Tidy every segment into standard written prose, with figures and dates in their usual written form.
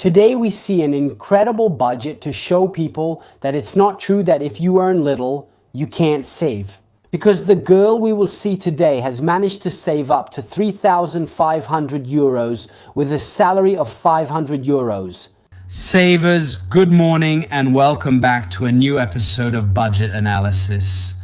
Today we see an incredible budget to show people that it's not true that if you earn little, you can't save. Because the girl we will see today has managed to save up to 3,500 euros with a salary of 500 euros. Savers, good morning and welcome back to a new episode of Budget Analysis.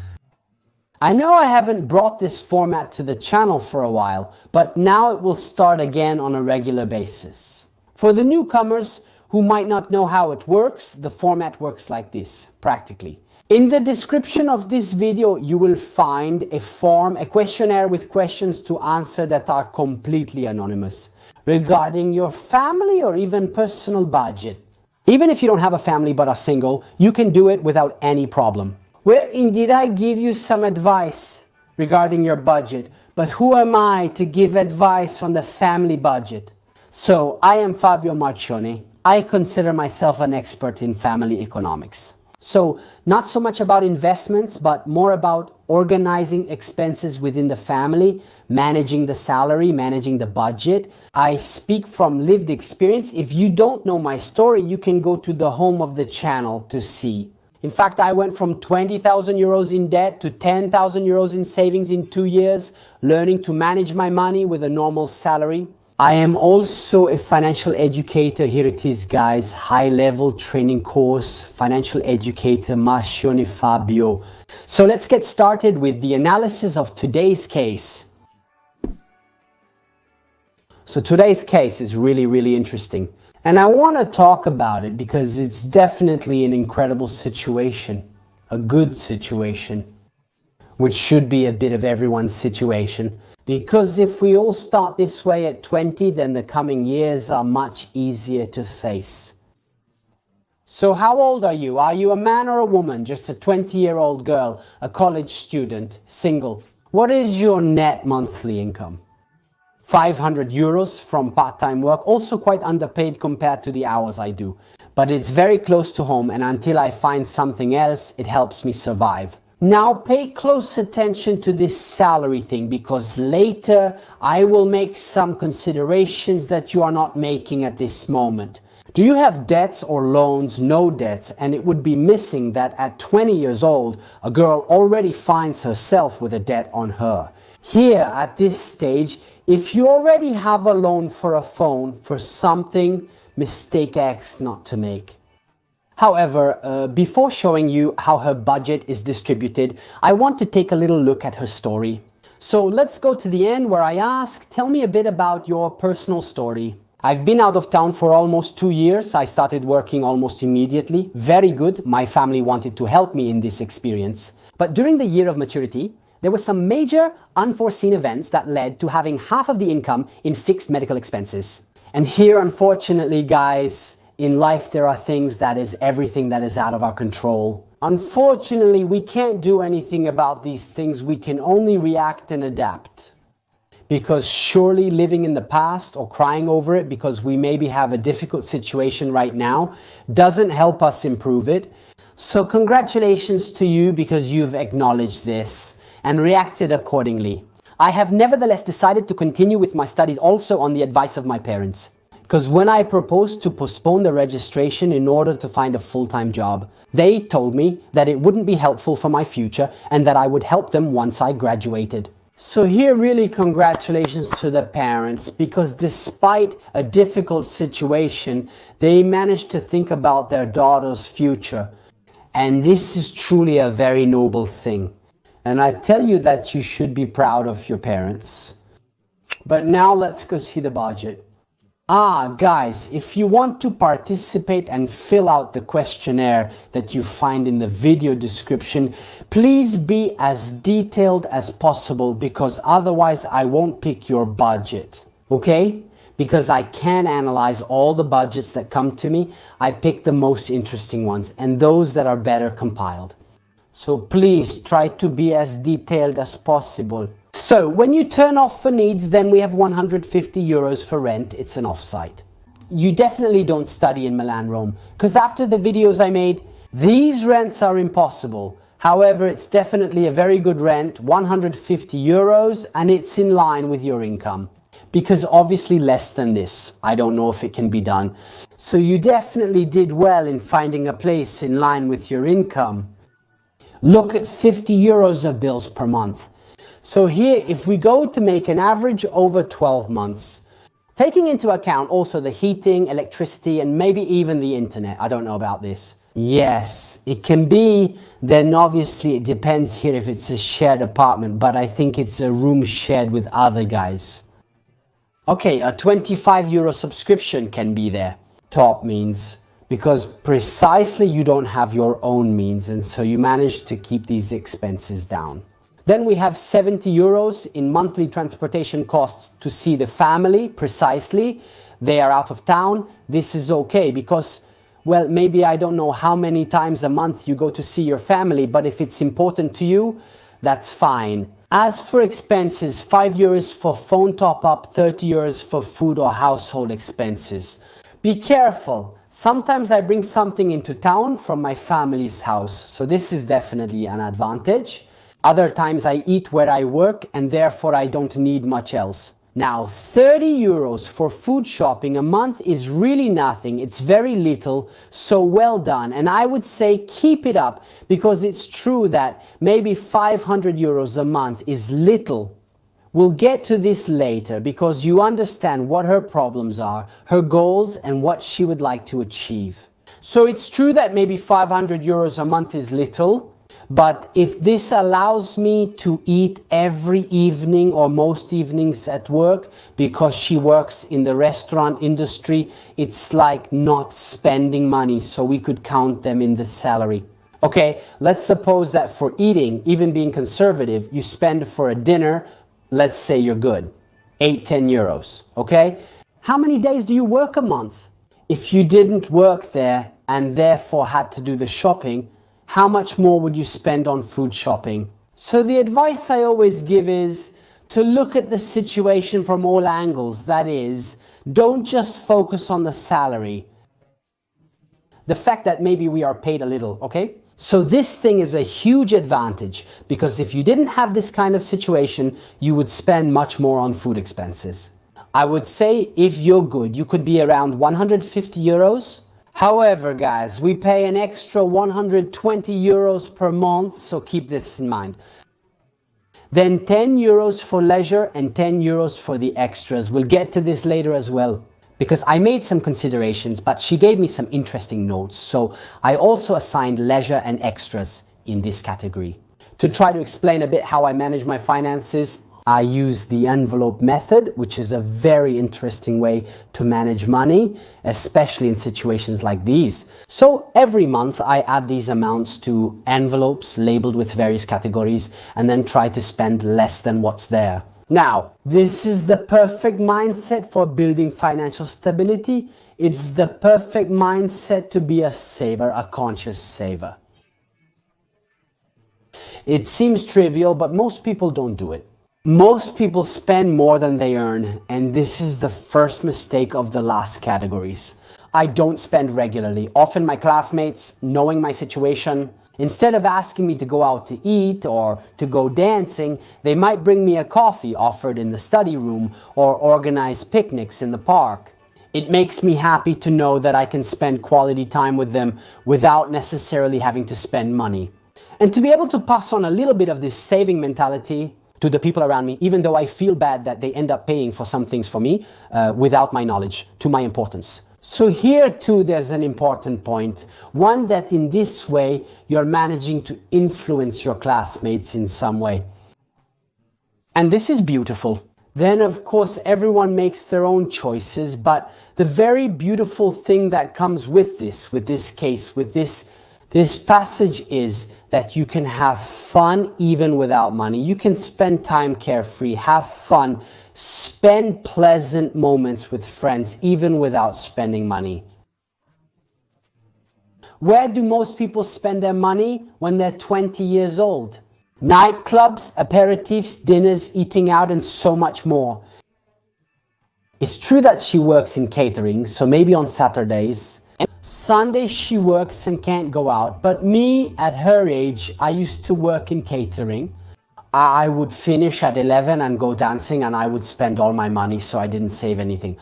I know I haven't brought this format to the channel for a while, but now it will start again on a regular basis. For the newcomers who might not know how it works, the format works like this, practically. In the description of this video, you will find a form, a questionnaire with questions to answer that are completely anonymous, regarding your family or even personal budget. Even if you don't have a family but are single, you can do it without any problem. Wherein did I give you some advice regarding your budget, but who am I to give advice on the family budget? So, I am Fabio Marchione. I consider myself an expert in family economics. So, not so much about investments, but more about organizing expenses within the family, managing the salary, managing the budget. I speak from lived experience. If you don't know my story, you can go to the home of the channel to see. In fact, I went from 20,000 euros in debt to 10,000 euros in savings in 2 years, learning to manage my money with a normal salary. I am also a financial educator. Here it is, guys. High-level training course, financial educator Marchione Fabio. So let's get started with the analysis of today's case. So today's case is really interesting. And I want to talk about it because it's definitely an incredible situation, a good situation, which should be a bit of everyone's situation. Because if we all start this way at 20, then the coming years are much easier to face. So how old are you? Are you a man or a woman? Just a 20-year-old girl, a college student, single? What is your net monthly income? 500 euros from part-time work, also quite underpaid compared to the hours I do. But it's very close to home, and until I find something else, it helps me survive. Now pay close attention to this salary thing, because later I will make some considerations that you are not making at this moment. Do you have debts or loans? No debts, and it would be missing that at 20 years old, a girl already finds herself with a debt on her. Here, at this stage, if you already have a loan for a phone, for something, mistake X not to make. However, before showing you how her budget is distributed, I want to take a little look at her story. So let's go to the end where I ask, tell me a bit about your personal story. I've been out of town for almost 2 years. I started working almost immediately. Very good. My family wanted to help me in this experience. But during the year of maturity, there were some major unforeseen events that led to having half of the income in fixed medical expenses. And here, unfortunately, guys, in life there are things that is everything that is out of our control. Unfortunately, we can't do anything about these things. We can only react and adapt. Because surely living in the past or crying over it because we maybe have a difficult situation right now doesn't help us improve it. So congratulations to you because you've acknowledged this and reacted accordingly. I have nevertheless decided to continue with my studies also on the advice of my parents. Because when I proposed to postpone the registration in order to find a full-time job, they told me that it wouldn't be helpful for my future and that I would help them once I graduated. So here really congratulations to the parents, because despite a difficult situation, they managed to think about their daughter's future. And this is truly a very noble thing. And I tell you that you should be proud of your parents. But now let's go see the budget. Guys, if you want to participate and fill out the questionnaire that you find in the video description, please be as detailed as possible, because otherwise I won't pick your budget. Okay? Because I can analyze all the budgets that come to me, I pick the most interesting ones and those that are better compiled. So please try to be as detailed as possible. So when you turn off for needs, then we have 150 euros for rent. It's an offsite. You definitely don't study in Milan, Rome, because after the videos I made, these rents are impossible. However, it's definitely a very good rent, 150 euros, and it's in line with your income. because obviously less than this, I don't know if it can be done. So you definitely did well in finding a place in line with your income. Look at 50 euros of bills per month. So here, if we go to make an average over 12 months, taking into account also the heating, electricity, and maybe even the internet, I don't know about this. Yes, it can be, then obviously it depends here if it's a shared apartment, but I think it's a room shared with other guys. Okay, a 25 euro subscription can be there. Top means, because precisely you don't have your own means, and so you manage to keep these expenses down. Then we have 70 euros in monthly transportation costs to see the family, precisely. They are out of town. This is okay because, well, maybe I don't know how many times a month you go to see your family, but if it's important to you, that's fine. As for expenses, 5 euros for phone top-up, 30 euros for food or household expenses. Be careful. Sometimes I bring something into town from my family's house, so this is definitely an advantage. Other times I eat where I work and therefore I don't need much else. Now, 30 euros for food shopping a month is really nothing. It's very little, so well done. And I would say keep it up, because it's true that maybe 500 euros a month is little. We'll get to this later because you understand what her problems are, her goals, and what she would like to achieve. So it's true that maybe 500 euros a month is little. But if this allows me to eat every evening or most evenings at work because she works in the restaurant industry, it's like not spending money, so we could count them in the salary. Okay, let's suppose that for eating, even being conservative, you spend for a dinner, let's say you're good, 8-10 euros, okay? How many days do you work a month? If you didn't work there and therefore had to do the shopping, how much more would you spend on food shopping? So the advice I always give is to look at the situation from all angles. That is, don't just focus on the salary. The fact that maybe we are paid a little, okay? So this thing is a huge advantage, because if you didn't have this kind of situation, you would spend much more on food expenses. I would say if you're good, you could be around 150 euros. However, guys, we pay an extra 120 euros per month, so keep this in mind. Then 10 euros for leisure and 10 euros for the extras. We'll get to this later as well, because I made some considerations, but she gave me some interesting notes. So I also assigned leisure and extras in this category. To try to explain a bit how I manage my finances, I use the envelope method, which is a very interesting way to manage money, especially in situations like these. So every month I add these amounts to envelopes labeled with various categories and then try to spend less than what's there. Now, this is the perfect mindset for building financial stability. It's the perfect mindset to be a saver, a conscious saver. It seems trivial, but most people don't do it. Most people spend more than they earn, and this is the first mistake of the last categories. I don't spend regularly. Often my classmates, knowing my situation, instead of asking me to go out to eat or to go dancing, they might bring me a coffee offered in the study room or organize picnics in the park. It makes me happy to know that I can spend quality time with them without necessarily having to spend money. And to be able to pass on a little bit of this saving mentality to the people around me, even though I feel bad that they end up paying for some things for me without my knowledge, to my importance. So here too there's an important point, one that in this way you're managing to influence your classmates in some way. And this is beautiful. Then of course everyone makes their own choices, but the very beautiful thing that comes with this case, with this passage is that you can have fun even without money. You can spend time carefree, have fun, spend pleasant moments with friends even without spending money. Where do most people spend their money when they're 20 years old? Nightclubs, aperitifs, dinners, eating out, and so much more. It's true that she works in catering, so maybe on Saturdays. Sunday she works and can't go out, but me at her age, I used to work in catering. I would finish at 11 and go dancing, and I would spend all my money, so I didn't save anything.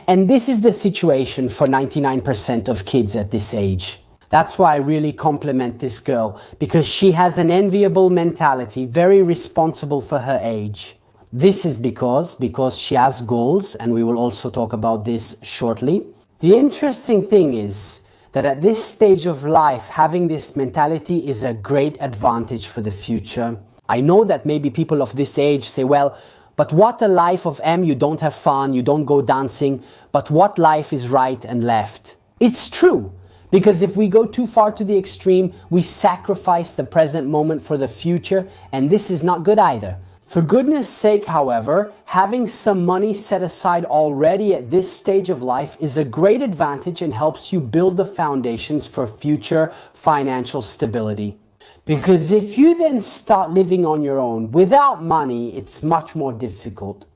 And this is the situation for 99% of kids at this age. That's why I really compliment this girl, because she has an enviable mentality, very responsible for her age. This is because she has goals, and we will also talk about this shortly. The interesting thing is that at this stage of life, having this mentality is a great advantage for the future. I know that maybe people of this age say, well, but what a life of M, you don't have fun, you don't go dancing, but what life is right and left? It's true, because if we go too far to the extreme, we sacrifice the present moment for the future, and this is not good either. For goodness sake, however, having some money set aside already at this stage of life is a great advantage and helps you build the foundations for future financial stability. Because if you then start living on your own without money, it's much more difficult.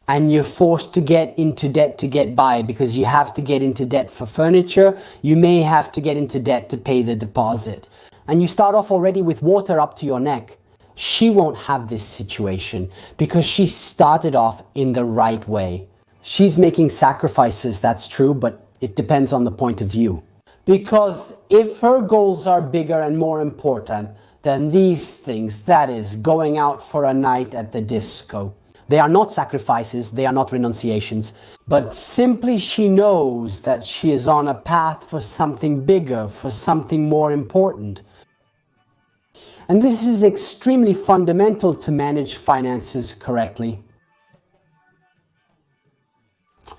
And you're forced to get into debt to get by, because you have to get into debt for furniture. You may have to get into debt to pay the deposit. And you start off already with water up to your neck. She won't have this situation because she started off in the right way. She's making sacrifices, that's true, but it depends on the point of view. Because if her goals are bigger and more important than these things, that is, going out for a night at the disco, they are not sacrifices, they are not renunciations, but simply she knows that she is on a path for something bigger, for something more important. And this is extremely fundamental to manage finances correctly.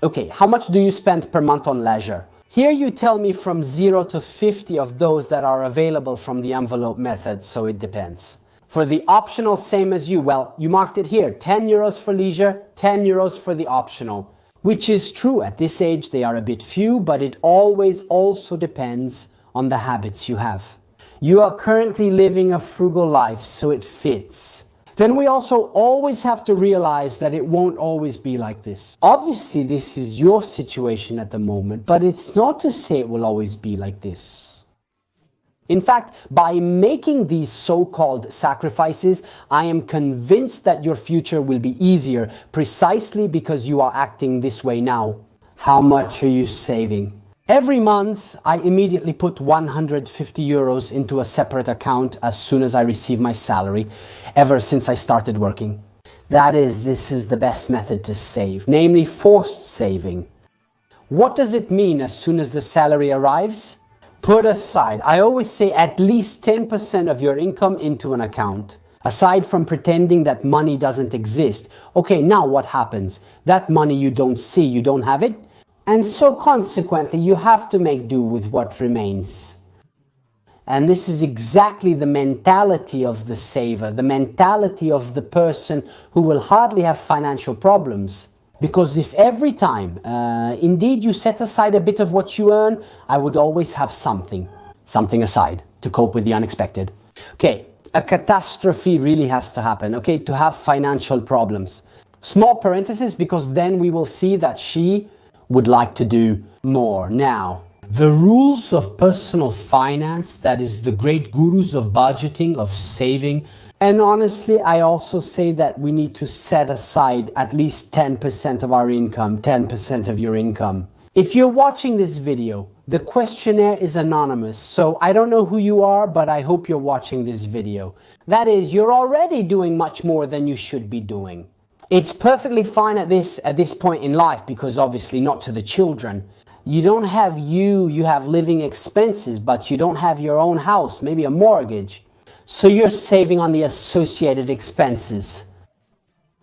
Okay, how much do you spend per month on leisure? Here you tell me from 0 to 50 of those that are available from the envelope method, so it depends. For the optional, same as you, well, you marked it here, 10 euros for leisure, 10 euros for the optional. Which is true, at this age they are a bit few, but it always also depends on the habits you have. You are currently living a frugal life, so it fits. Then we also always have to realize that it won't always be like this. Obviously, this is your situation at the moment, but it's not to say it will always be like this. In fact, by making these so-called sacrifices, I am convinced that your future will be easier, precisely because you are acting this way now. How much are you saving? Every month, I immediately put 150 euros into a separate account as soon as I receive my salary, ever since I started working. This is the best method to save, namely forced saving. What does it mean as soon as the salary arrives? Put aside, I always say, at least 10% of your income into an account. Aside from pretending that money doesn't exist. Okay, now what happens? That money you don't see, you don't have it? And so consequently, you have to make do with what remains. And this is exactly the mentality of the saver, the mentality of the person who will hardly have financial problems. Because if every time, indeed, you set aside a bit of what you earn, I would always have something aside to cope with the unexpected. Okay, a catastrophe really has to happen, okay, to have financial problems. Small parenthesis, because then we will see that she would like to do more. Now, the rules of personal finance, that is the great gurus of budgeting, of saving, and honestly, I also say that we need to set aside at least 10% of our income, 10% of your income. If you're watching this video, the questionnaire is anonymous, so I don't know who you are, but I hope you're watching this video. That is, you're already doing much more than you should be doing. It's perfectly fine at this point in life, because obviously not to the children. You don't have you have living expenses, but you don't have your own house, maybe a mortgage. So you're saving on the associated expenses.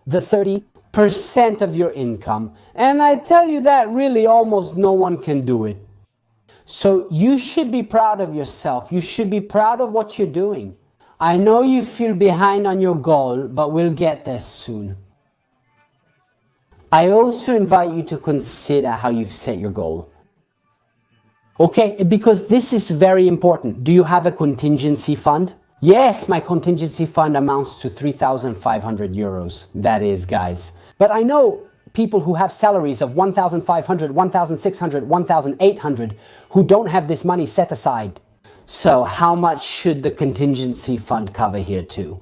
The 30% of your income. And I tell you that really almost no one can do it. So you should be proud of yourself. You should be proud of what you're doing. I know you feel behind on your goal, but we'll get there soon. I also invite you to consider how you've set your goal. Okay, because this is very important. Do you have a contingency fund? Yes, my contingency fund amounts to 3,500 euros. That is, guys. But I know people who have salaries of 1,500, 1,600, 1,800 who don't have this money set aside. So how much should the contingency fund cover here too?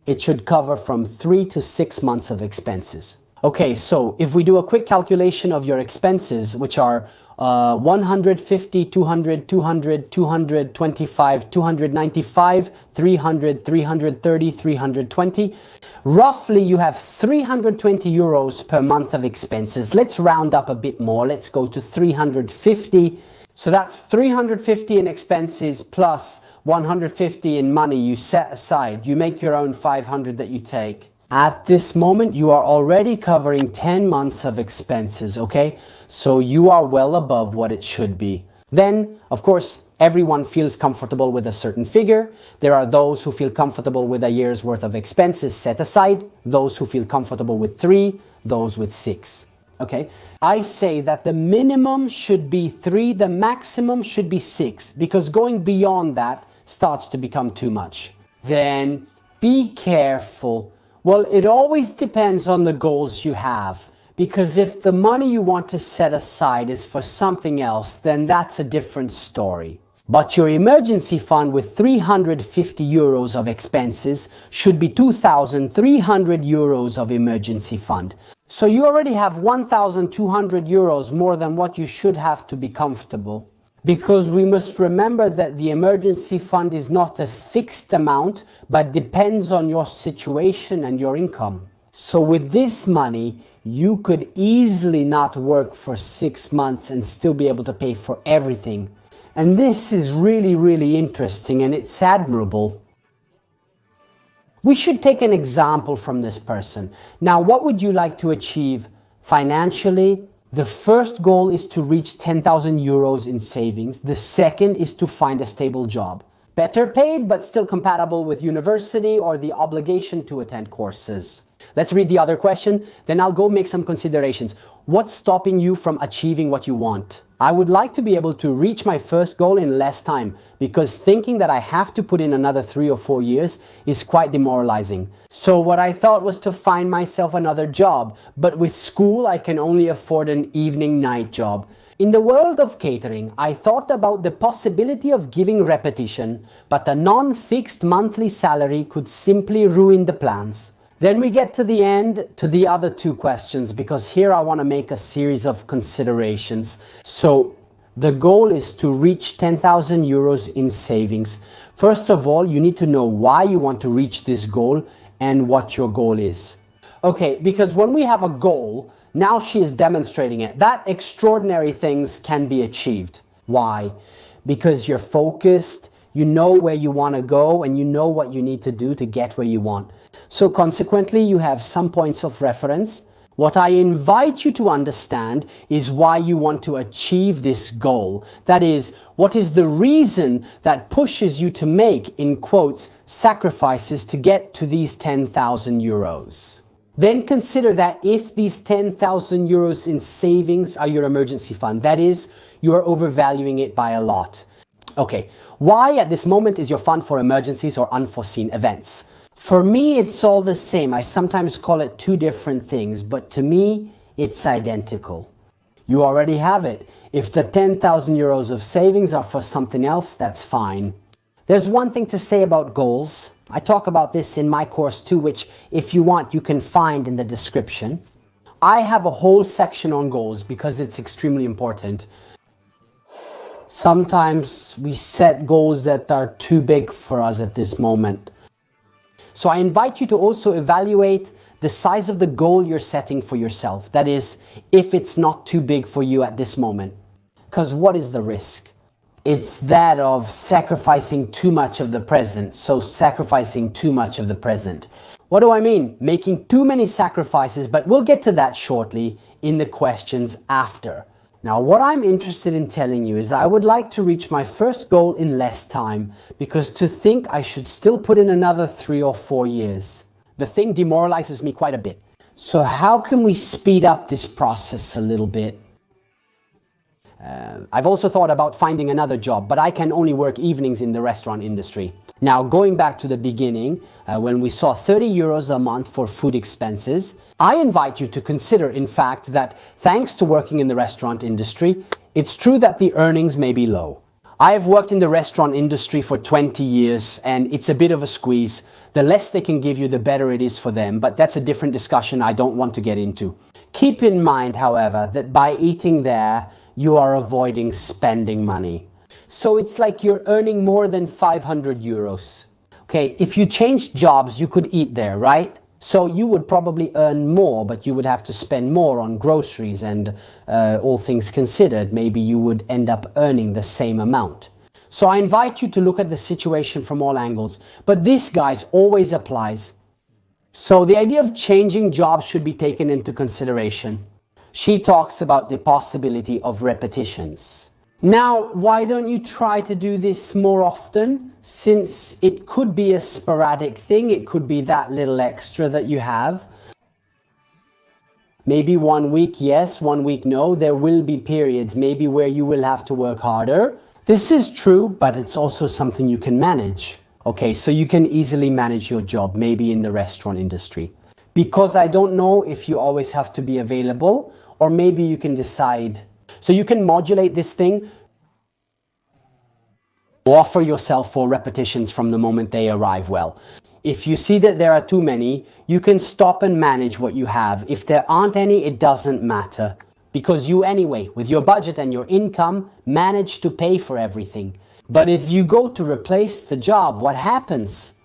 It should cover from 3 to 6 months of expenses. Okay, so if we do a quick calculation of your expenses, which are 150, 200, 200, 225, 295, 300, 330, 320, roughly you have 320 euros per month of expenses. Let's round up a bit more. Let's go to 350. So that's 350 in expenses plus 150 in money you set aside. You make your own 500 that you take. At this moment, you are already covering 10 months of expenses, okay? So you are well above what it should be. Then, of course, everyone feels comfortable with a certain figure. There are those who feel comfortable with a year's worth of expenses set aside, those who feel comfortable with 3, those with 6. Okay, I say that the minimum should be 3, the maximum should be 6, because going beyond that starts to become too much. Then be careful. Well, it always depends on the goals you have, because if the money you want to set aside is for something else, then that's a different story. But your emergency fund with 350 euros of expenses should be 2,300 euros of emergency fund. So you already have 1,200 euros more than what you should have to be comfortable. Because we must remember that the emergency fund is not a fixed amount, but depends on your situation and your income. So with this money, you could easily not work for 6 months and still be able to pay for everything. And this is really, really interesting, and it's admirable. We should take an example from this person. Now, what would you like to achieve financially? The first goal is to reach 10,000 euros in savings. The second is to find a stable job. Better paid, but still compatible with university or the obligation to attend courses. Let's read the other question, then I'll go make some considerations. What's stopping you from achieving what you want? I would like to be able to reach my first goal in less time, because thinking that I have to put in another 3 or 4 years is quite demoralizing. So what I thought was to find myself another job, but with school I can only afford an evening night job. In the world of catering, I thought about the possibility of giving repetition, but a non-fixed monthly salary could simply ruin the plans. Then we get to the end, to the other 2 questions, because here I want to make a series of considerations. So the goal is to reach 10,000 euros in savings. First of all, you need to know why you want to reach this goal and what your goal is. Okay, because when we have a goal, now she is demonstrating it, that extraordinary things can be achieved. Why? Because you're focused, you know where you want to go, and you know what you need to do to get where you want. So consequently, you have some points of reference. What I invite you to understand is why you want to achieve this goal. That is, what is the reason that pushes you to make, in quotes, sacrifices to get to these 10,000 euros. Then consider that if these 10,000 euros in savings are your emergency fund, that is, you are overvaluing it by a lot. Okay, why at this moment is your fund for emergencies or unforeseen events? For me, it's all the same. I sometimes call it 2 different things, but to me, it's identical. You already have it. If the 10,000 euros of savings are for something else, that's fine. There's one thing to say about goals. I talk about this in my course too, which if you want, you can find in the description. I have a whole section on goals because it's extremely important. Sometimes we set goals that are too big for us at this moment. So I invite you to also evaluate the size of the goal you're setting for yourself. That is, if it's not too big for you at this moment. Because what is the risk? It's that of sacrificing too much of the present. So sacrificing too much of the present. What do I mean? Making too many sacrifices, but we'll get to that shortly in the questions after. Now, what I'm interested in telling you is I would like to reach my first goal in less time, because to think I should still put in another 3 or 4 years, the thing demoralizes me quite a bit. So how can we speed up this process a little bit? I've also thought about finding another job, but I can only work evenings in the restaurant industry. Now, going back to the beginning, when we saw 30 euros a month for food expenses, I invite you to consider, in fact, that thanks to working in the restaurant industry, it's true that the earnings may be low. I've worked in the restaurant industry for 20 years and it's a bit of a squeeze. The less they can give you, the better it is for them. But that's a different discussion I don't want to get into. Keep in mind, however, that by eating there, you are avoiding spending money. So it's like you're earning more than 500 euros. Okay, if you changed jobs, you could eat there, right? So you would probably earn more, but you would have to spend more on groceries and all things considered, maybe you would end up earning the same amount. So I invite you to look at the situation from all angles. But this, guys, always applies. So the idea of changing jobs should be taken into consideration. She talks about the possibility of repetitions. Now, why don't you try to do this more often? Since it could be a sporadic thing, it could be that little extra that you have. Maybe 1 week yes, 1 week no. There will be periods maybe where you will have to work harder. This is true, but it's also something you can manage. Okay, so you can easily manage your job, maybe in the restaurant industry. Because I don't know if you always have to be available, or maybe you can decide. So you can modulate this thing. Offer yourself for repetitions from the moment they arrive well. If you see that there are too many, you can stop and manage what you have. If there aren't any, it doesn't matter. Because you anyway, with your budget and your income, manage to pay for everything. But if you go to replace the job, what happens?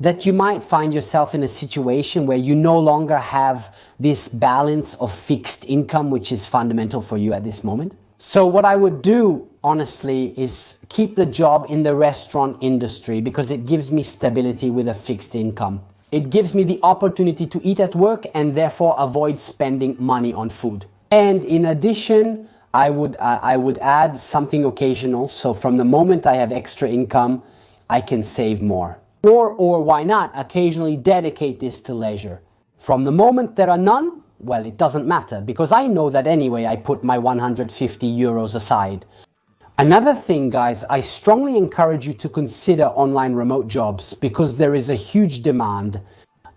That you might find yourself in a situation where you no longer have this balance of fixed income, which is fundamental for you at this moment. So what I would do, honestly, is keep the job in the restaurant industry because it gives me stability with a fixed income. It gives me the opportunity to eat at work and therefore avoid spending money on food. And in addition, I would add something occasional. So from the moment I have extra income, I can save more. Or why not occasionally dedicate this to leisure? From the moment there are none, well, it doesn't matter because I know that anyway I put my 150 euros aside. Another thing, guys, I strongly encourage you to consider online remote jobs because there is a huge demand.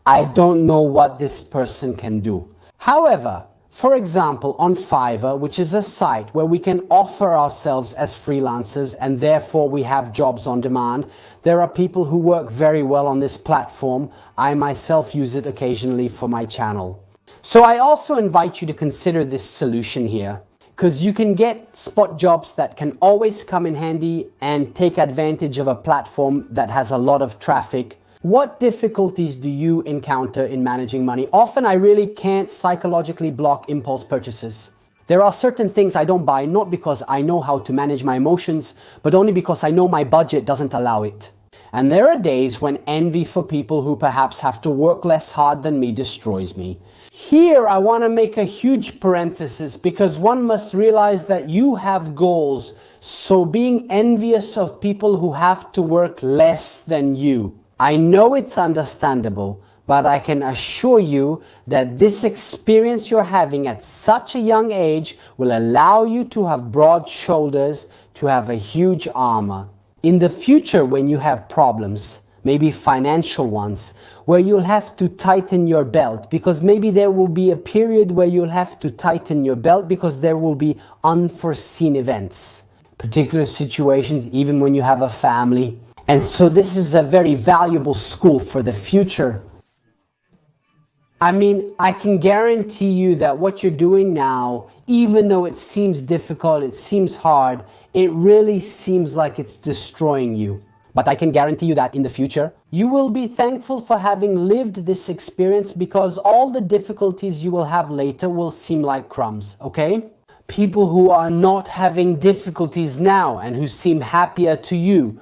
I don't know what this person can do. However, for example, on Fiverr, which is a site where we can offer ourselves as freelancers and therefore we have jobs on demand, there are people who work very well on this platform. I myself use it occasionally for my channel. So I also invite you to consider this solution here because you can get spot jobs that can always come in handy and take advantage of a platform that has a lot of traffic. What difficulties do you encounter in managing money? Often I really can't psychologically block impulse purchases. There are certain things I don't buy, not because I know how to manage my emotions, but only because I know my budget doesn't allow it. And there are days when envy for people who perhaps have to work less hard than me destroys me. Here I want to make a huge parenthesis because one must realize that you have goals. So being envious of people who have to work less than you, I know it's understandable, but I can assure you that this experience you're having at such a young age will allow you to have broad shoulders, to have a huge armor. In the future, when you have problems, maybe financial ones, where you'll have to tighten your belt, because maybe there will be a period where you'll have to tighten your belt because there will be unforeseen events, particular situations, even when you have a family. And so this is a very valuable school for the future. I mean, I can guarantee you that what you're doing now, even though it seems difficult, it seems hard, it really seems like it's destroying you. But I can guarantee you that in the future, you will be thankful for having lived this experience because all the difficulties you will have later will seem like crumbs, okay? People who are not having difficulties now and who seem happier to you,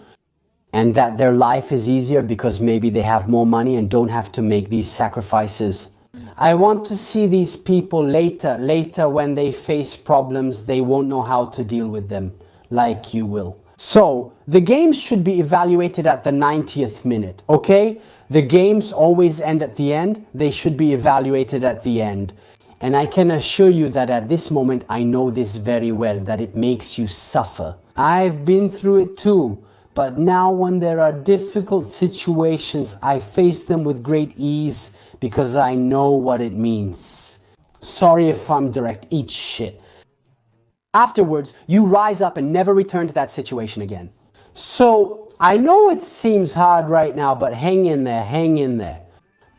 and that their life is easier because maybe they have more money and don't have to make these sacrifices. I want to see these people later when they face problems, they won't know how to deal with them, like you will. So, the games should be evaluated at the 90th minute, okay? The games always end at the end, they should be evaluated at the end. And I can assure you that at this moment, I know this very well, that it makes you suffer. I've been through it too. But now when there are difficult situations, I face them with great ease because I know what it means. Sorry if I'm direct, eat shit. Afterwards, you rise up and never return to that situation again. So I know it seems hard right now, but hang in there, hang in there.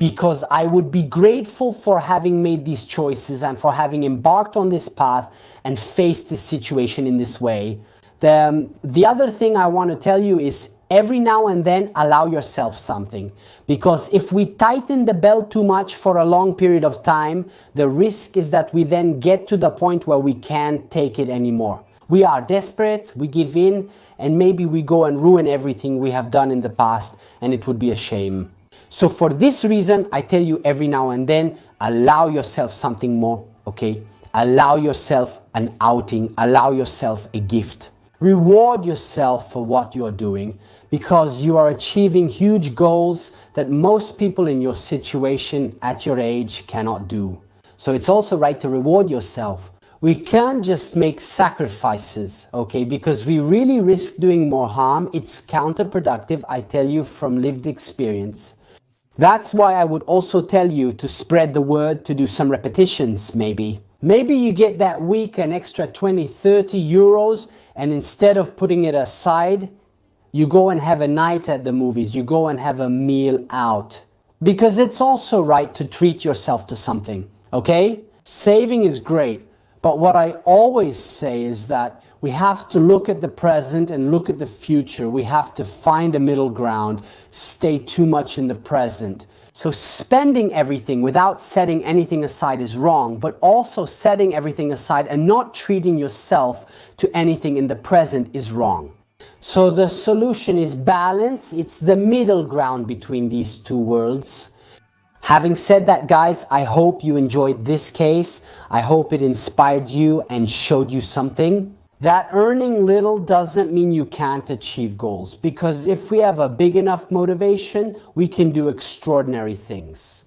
Because I would be grateful for having made these choices and for having embarked on this path and faced this situation in this way. The other thing I want to tell you is every now and then allow yourself something. Because if we tighten the belt too much for a long period of time, the risk is that we then get to the point where we can't take it anymore. We are desperate, we give in, and maybe we go and ruin everything we have done in the past, and it would be a shame. So for this reason, I tell you every now and then, allow yourself something more, okay? Allow yourself an outing, allow yourself a gift. Reward yourself for what you're doing because you are achieving huge goals that most people in your situation at your age cannot do. So it's also right to reward yourself. We can't just make sacrifices, okay, because we really risk doing more harm. It's counterproductive, I tell you from lived experience. That's why I would also tell you to spread the word, to do some repetitions maybe. Maybe you get that week an extra 20, 30 euros and instead of putting it aside, you go and have a night at the movies, you go and have a meal out. Because it's also right to treat yourself to something, okay? Saving is great. But what I always say is that we have to look at the present and look at the future. We have to find a middle ground, stay too much in the present. So spending everything without setting anything aside is wrong, but also setting everything aside and not treating yourself to anything in the present is wrong. So the solution is balance. It's the middle ground between these two worlds. Having said that, guys, I hope you enjoyed this case. I hope it inspired you and showed you something. That earning little doesn't mean you can't achieve goals, because if we have a big enough motivation, we can do extraordinary things.